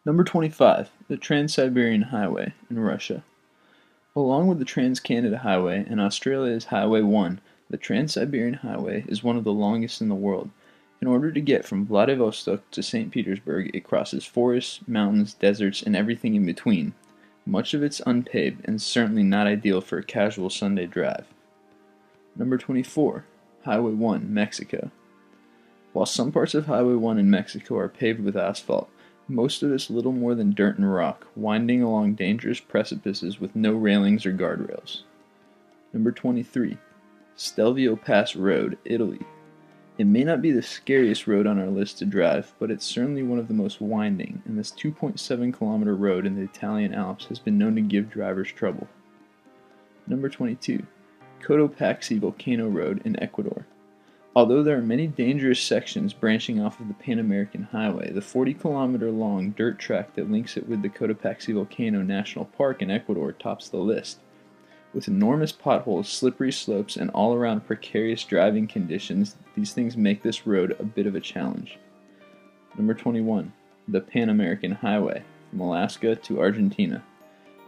Number 25, the Trans-Siberian Highway in Russia. Along with the Trans-Canada Highway and Australia's Highway 1, the Trans-Siberian Highway is one of the longest in the world. In order to get from Vladivostok to St. Petersburg, it crosses forests, mountains, deserts, and everything in between. Much of it's unpaved and certainly not ideal for a casual Sunday drive. Number 24, Highway 1, Mexico. While some parts of Highway 1 in Mexico are paved with asphalt, most of it's little more than dirt and rock, winding along dangerous precipices with no railings or guardrails. Number 23. Stelvio Pass Road, Italy. It may not be the scariest road on our list to drive, but it's certainly one of the most winding, and this 2.7-kilometer road in the Italian Alps has been known to give drivers trouble. Number 22. Cotopaxi Volcano Road in Ecuador. Although there are many dangerous sections branching off of the Pan American Highway, the 40-kilometer-long dirt track that links it with the Cotopaxi Volcano National Park in Ecuador tops the list. With enormous potholes, slippery slopes, and all-around precarious driving conditions, these things make this road a bit of a challenge. Number 21. The Pan American Highway, from Alaska to Argentina.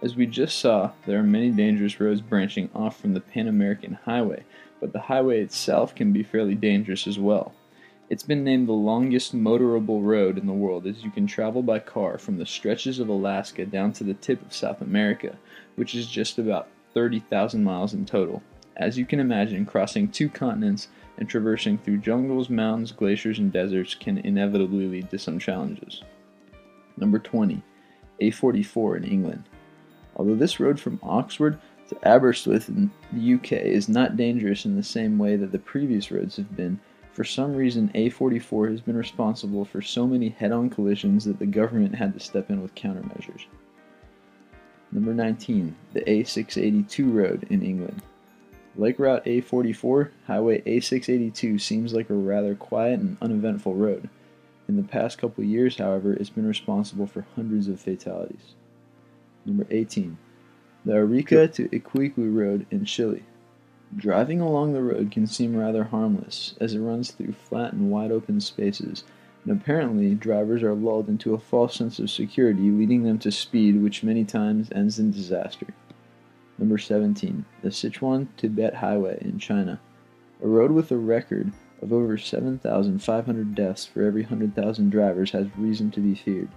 As we just saw, there are many dangerous roads branching off from the Pan American Highway, but the highway itself can be fairly dangerous as well. It's been named the longest motorable road in the world, as you can travel by car from the stretches of Alaska down to the tip of South America, which is just about 30,000 miles in total. As you can imagine, crossing two continents and traversing through jungles, mountains, glaciers, and deserts can inevitably lead to some challenges. Number 20. A44 in England. Although this road from Oxford to Aberystwyth in the UK is not dangerous in the same way that the previous roads have been, for some reason A44 has been responsible for so many head-on collisions that the government had to step in with countermeasures. Number 19. The A682 road in England. Like Route A44, Highway A682 seems like a rather quiet and uneventful road. In the past couple years, however, it's been responsible for hundreds of fatalities. Number 18. The Arica to Iquique Road in Chile. Driving along the road can seem rather harmless, as it runs through flat and wide open spaces, and apparently drivers are lulled into a false sense of security, leading them to speed, which many times ends in disaster. Number 17. The Sichuan-Tibet Highway in China. A road with a record of over 7,500 deaths for every 100,000 drivers has reason to be feared.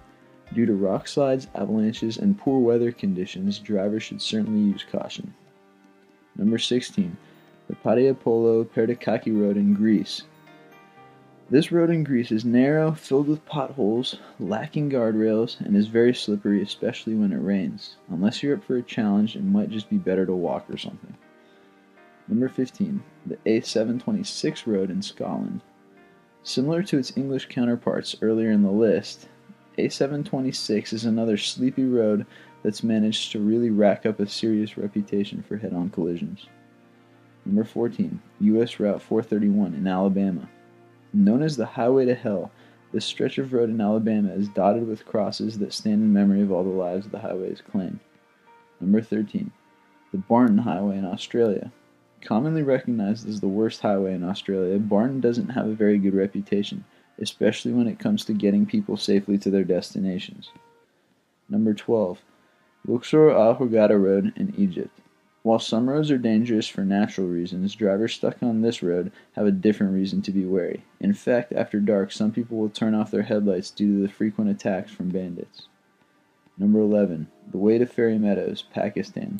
Due to rock slides, avalanches, and poor weather conditions, drivers should certainly use caution. Number 16. The Padiapolo-Perdikaki Road in Greece. This road in Greece is narrow, filled with potholes, lacking guardrails, and is very slippery, especially when it rains. Unless you're up for a challenge, it might just be better to walk or something. Number 15. The A726 Road in Scotland. Similar to its English counterparts earlier in the list, A726 is another sleepy road that's managed to really rack up a serious reputation for head-on collisions. Number 14. U.S. Route 431 in Alabama. Known as the Highway to Hell, this stretch of road in Alabama is dotted with crosses that stand in memory of all the lives the highway has claimed. Number 13. The Barton Highway in Australia. Commonly recognized as the worst highway in Australia, Barton doesn't have a very good reputation, especially when it comes to getting people safely to their destinations. Number 12. Luxor Al Hurghada Road in Egypt. While some roads are dangerous for natural reasons, drivers stuck on this road have a different reason to be wary. In fact, after dark, some people will turn off their headlights due to the frequent attacks from bandits. Number 11. The Way to Fairy Meadows, Pakistan.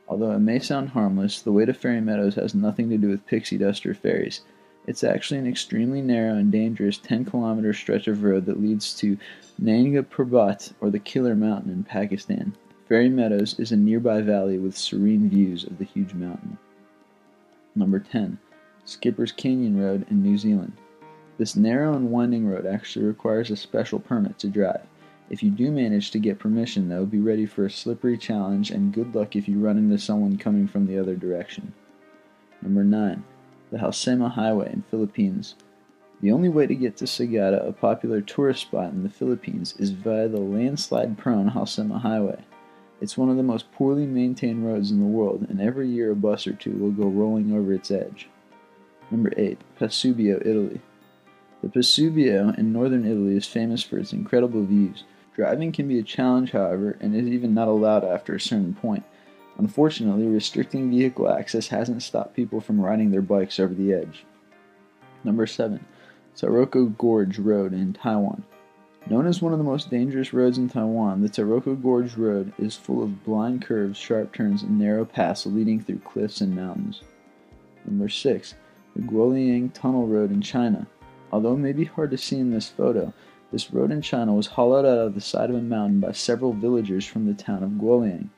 Although it may sound harmless, the Way to Fairy Meadows has nothing to do with pixie dust or fairies. It's actually an extremely narrow and dangerous 10-kilometer stretch of road that leads to Nanga Parbat, or the Killer Mountain in Pakistan. Fairy Meadows is a nearby valley with serene views of the huge mountain. Number 10. Skipper's Canyon Road in New Zealand. This narrow and winding road actually requires a special permit to drive. If you do manage to get permission, though, be ready for a slippery challenge, and good luck if you run into someone coming from the other direction. Number 9. The Halsema Highway in Philippines. The only way to get to Sagada, a popular tourist spot in the Philippines, is via the landslide-prone Halsema Highway. It's one of the most poorly maintained roads in the world, and every year a bus or two will go rolling over its edge. Number 8. Pasubio, Italy. The Pasubio in northern Italy is famous for its incredible views. Driving can be a challenge, however, and is even not allowed after a certain point. Unfortunately, restricting vehicle access hasn't stopped people from riding their bikes over the edge. Number 7. Taroko Gorge Road in Taiwan. Known as one of the most dangerous roads in Taiwan, the Taroko Gorge Road is full of blind curves, sharp turns, and narrow paths leading through cliffs and mountains. Number 6. The Guoliang Tunnel Road in China. Although it may be hard to see in this photo, this road in China was hollowed out of the side of a mountain by several villagers from the town of Guoliang.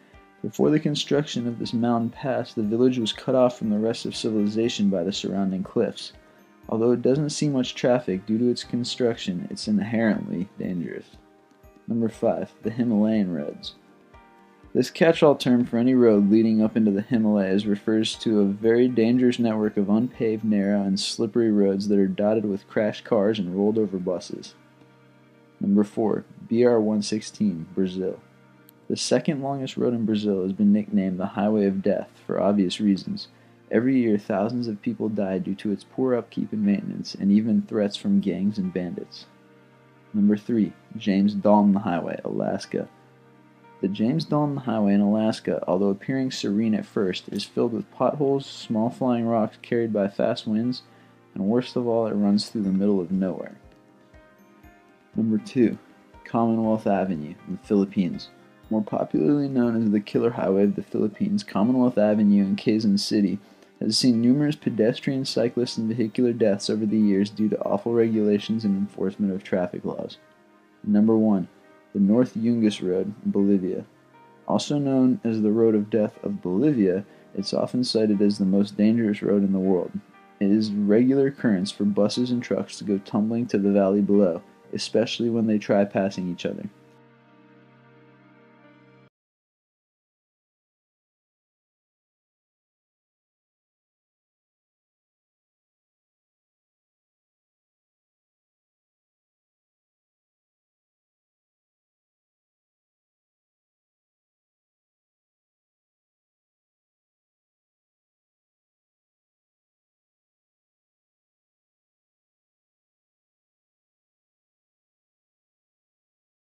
Before the construction of this mountain pass, the village was cut off from the rest of civilization by the surrounding cliffs. Although it doesn't see much traffic due to its construction, it's inherently dangerous. Number 5. The Himalayan Roads. This catch-all term for any road leading up into the Himalayas refers to a very dangerous network of unpaved, narrow, and slippery roads that are dotted with crashed cars and rolled over buses. Number 4. BR-116, Brazil. The second longest road in Brazil has been nicknamed the Highway of Death for obvious reasons. Every year, thousands of people die due to its poor upkeep and maintenance, and even threats from gangs and bandits. Number 3. James Dalton Highway, Alaska. The James Dalton Highway in Alaska, although appearing serene at first, is filled with potholes, small flying rocks carried by fast winds, and worst of all, it runs through the middle of nowhere. Number 2. Commonwealth Avenue in the Philippines. More popularly known as the Killer Highway of the Philippines, Commonwealth Avenue in Quezon City has seen numerous pedestrian, cyclist, and vehicular deaths over the years due to awful regulations and enforcement of traffic laws. Number 1. The North Yungas Road, Bolivia. Also known as the Road of Death of Bolivia, it's often cited as the most dangerous road in the world. It is a regular occurrence for buses and trucks to go tumbling to the valley below, especially when they try passing each other.